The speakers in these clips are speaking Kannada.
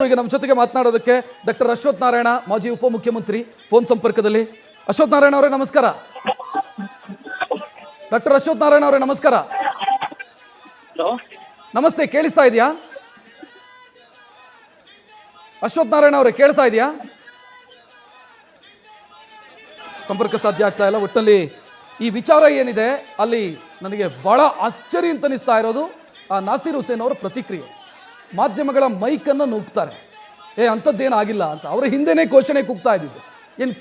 ಈಗ ನಮ್ಮ ಜೊತೆಗೆ ಮಾತನಾಡೋದಕ್ಕೆ ಡಾಕ್ಟರ್ ಅಶ್ವಥ್ ನಾರಾಯಣ, ಮಾಜಿ ಉಪಮುಖ್ಯಮಂತ್ರಿ, ಫೋನ್ ಸಂಪರ್ಕದಲ್ಲಿ. ಅಶ್ವಥ್ ನಾರಾಯಣ ಅವರೇ ನಮಸ್ಕಾರ. ಡಾಕ್ಟರ್ ಅಶ್ವಥ್ ನಾರಾಯಣ ಅವರೇ ನಮಸ್ಕಾರ. ನಮಸ್ತೆ, ಕೇಳಿಸ್ತಾ ಇದೆಯಾ? ಅಶ್ವಥ್ ನಾರಾಯಣ ಅವರೇ ಕೇಳ್ತಾ ಇದೆಯಾ? ಸಂಪರ್ಕ ಸಾಧ್ಯ ಆಗ್ತಾ ಇಲ್ಲ. ಒಟ್ಟಲ್ಲಿ ಈ ವಿಚಾರ ಏನಿದೆ ಅಲ್ಲಿ ನನಗೆ ಬಹಳ ಅಚ್ಚರಿ ಅಂತ ಅನಿಸ್ತಾ ಇರೋದು ಆ ನಾಸೀರ್ ಹುಸೇನ್ ಅವರ ಪ್ರತಿಕ್ರಿಯೆ. ಮಾಧ್ಯಮಗಳ ಮೈಕನ್ನು ನುಗ್ತಾರೆ, ಅಂಥದ್ದೇನಾಗಿಲ್ಲ ಅಂತ. ಅವರ ಹಿಂದೆನೇ ಘೋಷಣೆ ಕೂಗ್ತಾ ಇದ್ದಿದ್ದು. ಏನು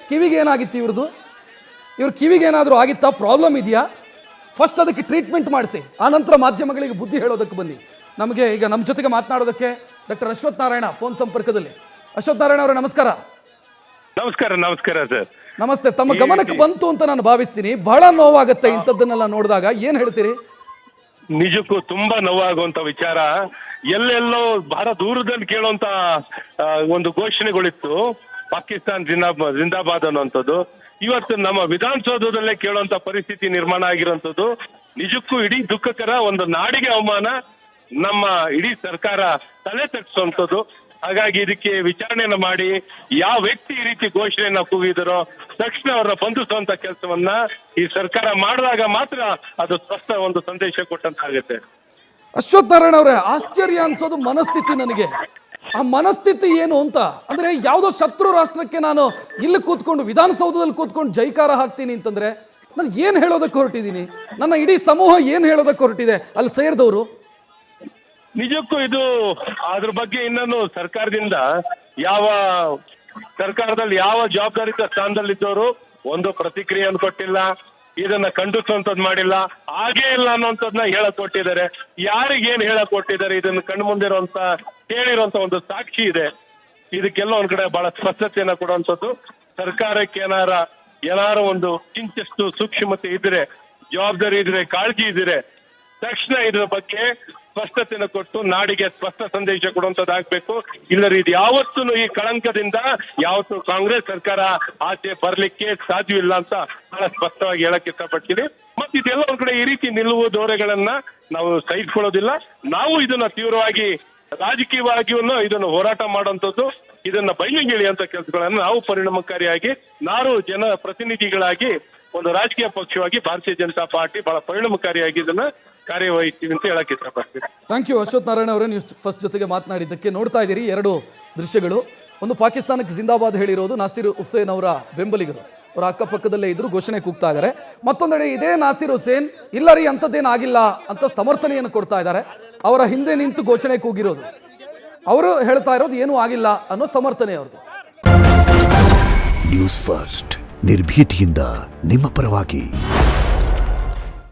ಕಿವಿಗೆ ಏನಾಗಿತ್ತು ಇವ್ರದ್ದು? ಇವ್ರ ಕಿವಿಗೆ ಏನಾದರೂ ಆಗಿತ್ತಾ? ಪ್ರಾಬ್ಲಮ್ ಇದೆಯಾ? ಫಸ್ಟ್ ಅದಕ್ಕೆ ಟ್ರೀಟ್ಮೆಂಟ್ ಮಾಡಿಸಿ, ಆನಂತರ ಮಾಧ್ಯಮಗಳಿಗೆ ಬುದ್ಧಿ ಹೇಳೋದಕ್ಕೆ ಬನ್ನಿ. ನಮಗೆ ಈಗ ನಮ್ಮ ಜೊತೆಗೆ ಮಾತನಾಡೋದಕ್ಕೆ ಡಾಕ್ಟರ್ ಅಶ್ವಥ್ ನಾರಾಯಣ ಫೋನ್ ಸಂಪರ್ಕದಲ್ಲಿ. ಅಶ್ವಥ್ ನಾರಾಯಣ ಅವರೇ ನಮಸ್ಕಾರ. ನಮಸ್ಕಾರ ಸರ್. ನಮಸ್ತೆ. ತಮ್ಮ ಗಮನಕ್ಕೆ ಬಂತು ಅಂತ ನಾನು ಭಾವಿಸ್ತೀನಿ. ಬಹಳ ನೋವಾಗುತ್ತೆ ಇಂಥದ್ದನ್ನೆಲ್ಲ ನೋಡಿದಾಗ. ಏನು ಹೇಳ್ತೀರಿ? ನಿಜಕ್ಕೂ ತುಂಬಾ ನೋವಾಗುವಂತ ವಿಚಾರ. ಎಲ್ಲೆಲ್ಲೋ ಬಹಳ ದೂರದಲ್ಲಿ ಕೇಳುವಂತ ಒಂದು ಘೋಷಣೆಗಳಿತ್ತು, ಪಾಕಿಸ್ತಾನ್ ಜಿಂದಾಬಾದ್ ಅನ್ನುವಂಥದ್ದು. ಇವತ್ತು ನಮ್ಮ ವಿಧಾನಸೌಧದಲ್ಲೇ ಕೇಳುವಂತ ಪರಿಸ್ಥಿತಿ ನಿರ್ಮಾಣ ಆಗಿರುವಂಥದ್ದು ನಿಜಕ್ಕೂ ಇಡೀ ದುಃಖಕರ. ಒಂದು ನಾಡಿಗೆ ಅವಮಾನ, ನಮ್ಮ ಇಡೀ ಸರ್ಕಾರ ತಲೆ ತಗ್ಗಿಸುವಂಥದ್ದು. ಹಾಗಾಗಿ ಇದಕ್ಕೆ ವಿಚಾರಣೆಯನ್ನು ಮಾಡಿ ಯಾವ ವ್ಯಕ್ತಿ ಈ ರೀತಿ ಘೋಷಣೆಯನ್ನ ಕೂಗಿದರೋ ತಕ್ಷಣ ಅವರನ್ನ ಬಂಧಿಸುವಂತ ಕೆಲಸವನ್ನ ಈ ಸರ್ಕಾರ ಮಾಡಿದಾಗ ಮಾತ್ರ ಅದು ಸ್ಪಷ್ಟ ಒಂದು ಸಂದೇಶ ಕೊಟ್ಟಂತಾಗುತ್ತೆ. ಅಶ್ವಥ್ ನಾರಾಯಣ ಅವರೇ, ಆಶ್ಚರ್ಯ ಅನ್ಸೋದು ಮನಸ್ಥಿತಿ ನನಗೆ. ಆ ಮನಸ್ಥಿತಿ ಏನು ಅಂತ ಅಂದ್ರೆ, ಯಾವುದೋ ಶತ್ರು ರಾಷ್ಟ್ರಕ್ಕೆ ನಾನು ಇಲ್ಲಿ ಕೂತ್ಕೊಂಡು ವಿಧಾನಸೌಧದಲ್ಲಿ ಕೂತ್ಕೊಂಡು ಜೈಕಾರ ಹಾಕ್ತೀನಿ ಅಂತಂದ್ರೆ ನಾನು ಏನು ಹೇಳೋದಕ್ಕೆ ಹೊರಟಿದ್ದೀನಿ? ನನ್ನ ಇಡೀ ಸಮೂಹ ಏನು ಹೇಳೋದಕ್ಕೆ ಹೊರಟಿದೆ ಅಲ್ಲಿ ಸೇರಿದವರು? ನಿಜಕ್ಕೂ ಇದು ಅದ್ರ ಬಗ್ಗೆ ಇನ್ನೊಂದು ಸರ್ಕಾರದಲ್ಲಿ ಯಾವ ಜವಾಬ್ದಾರಿತ ಸ್ಥಾನದಲ್ಲಿದ್ದವರು ಒಂದು ಪ್ರತಿಕ್ರಿಯೆಯನ್ನು ಕೊಟ್ಟಿಲ್ಲ, ಇದನ್ನ ಖಂಡಿಸುವಂಥದ್ದು ಮಾಡಿಲ್ಲ, ಹಾಗೇ ಇಲ್ಲ ಅನ್ನೋಂಥದ್ದನ್ನ ಹೇಳಕ್ ಕೊಟ್ಟಿದ್ದಾರೆ. ಯಾರಿಗೇನು ಹೇಳಕ್ ಕೊಟ್ಟಿದ್ದಾರೆ ಇದನ್ನ ಕಣ್ಣು ಮುಂದಿರುವಂತ ಹೇಳಿರುವಂತ ಒಂದು ಸಾಕ್ಷಿ ಇದೆ. ಇದಕ್ಕೆಲ್ಲ ಒಂದ್ ಕಡೆ ಬಹಳ ಸ್ಪಷ್ಟತೆಯನ್ನ ಕೊಡುವಂಥದ್ದು. ಸರ್ಕಾರಕ್ಕೆ ಏನಾರ ಒಂದು ಕಿಂಚಷ್ಟು ಸೂಕ್ಷ್ಮತೆ ಇದ್ರೆ, ಜವಾಬ್ದಾರಿ ಇದ್ರೆ, ಕಾಳಜಿ ಇದ್ರೆ ತಕ್ಷಣ ಇದ್ರ ಬಗ್ಗೆ ಸ್ಪಷ್ಟತೆಯನ್ನು ಕೊಟ್ಟು ನಾಡಿಗೆ ಸ್ಪಷ್ಟ ಸಂದೇಶ ಕೊಡುವಂಥದ್ದಾಗಬೇಕು. ಇಲ್ಲರಿ ಇದು ಯಾವತ್ತೂ ಈ ಕಳಂಕದಿಂದ ಯಾವತ್ತೂ ಕಾಂಗ್ರೆಸ್ ಸರ್ಕಾರ ಆಚೆ ಬರ್ಲಿಕ್ಕೆ ಸಾಧ್ಯವಿಲ್ಲ ಅಂತ ಬಹಳ ಸ್ಪಷ್ಟವಾಗಿ ಹೇಳಕ್ ಇಷ್ಟಪಡ್ತೀನಿ. ಮತ್ತೆ ಇದೆಲ್ಲ ಒಂದ್ ಕಡೆ ಈ ರೀತಿ ನಿಲುವು ಧೋರಣೆಗಳನ್ನ ನಾವು ಸಹಿಸ್ಕೊಳ್ಳೋದಿಲ್ಲ. ನಾವು ಇದನ್ನ ತೀವ್ರವಾಗಿ ರಾಜಕೀಯವಾಗಿಯೂ ಇದನ್ನು ಹೋರಾಟ ಮಾಡುವಂಥದ್ದು, ಇದನ್ನ ಬಯಲಿಗೆಳೆಯುವಂತ ಕೆಲಸಗಳನ್ನ ನಾವು ಪರಿಣಾಮಕಾರಿಯಾಗಿ ಜನ ಪ್ರತಿನಿಧಿಗಳಾಗಿ ಒಂದು ರಾಜಕೀಯ ಪಕ್ಷವಾಗಿ ಭಾರತೀಯ ಜನತಾ ಪಾರ್ಟಿ ಬಹಳ ಪರಿಣಾಮಕಾರಿಯಾಗಿ ಇದನ್ನ ಕಾರ್ಯವಹಿಸ್ತೀವಿ ಅಂತ ಹೇಳಕ್ ಇಷ್ಟಪಡ್ತೀನಿ. ಥ್ಯಾಂಕ್ ಯು ಅಶ್ವಥ್ ನಾರಾಯಣ ಅವರೇ, ನೀವು ಫಸ್ಟ್ ಜೊತೆಗೆ ಮಾತನಾಡಿದ್ದಕ್ಕೆ. ನೋಡ್ತಾ ಇದ್ದೀರಿ ಎರಡು ದೃಶ್ಯಗಳು. ಒಂದು ಪಾಕಿಸ್ತಾನಕ್ಕೆ ಜಿಂದಾಬಾದ್ ಹೇಳಿರೋದು ನಾಸೀರ್ ಹುಸೇನ್ ಅವರ ಬೆಂಬಲಿಗರು, ಅವರ ಅಕ್ಕಪಕ್ಕದಲ್ಲೇ ಇದ್ರು ಘೋಷಣೆ ಕೂಗ್ತಾ ಇದ್ದಾರೆ. ಮತ್ತೊಂದೆಡೆ ಇದೇ ನಾಸೀರ್ ಹುಸೇನ್ ಇಲ್ಲ ರೀ ಅಂಥದ್ದೇನಾಗಿಲ್ಲ ಅಂತ ಸಮರ್ಥನೆಯನ್ನು ಕೊಡ್ತಾ ಇದ್ದಾರೆ. ಅವರ ಹಿಂದೆ ನಿಂತು ಘೋಷಣೆ ಕೂಗಿರೋದು, ಅವರು ಹೇಳ್ತಾ ಇರೋದು ಏನೂ ಆಗಿಲ್ಲ ಅನ್ನೋ ಸಮರ್ಥನೆ ಅವ್ರದ್ದು. ನ್ಯೂಸ್ ಫಸ್ಟ್, ನಿರ್ಭೀತಿಯಿಂದ ನಿಮ್ಮ ಪರವಾಗಿ.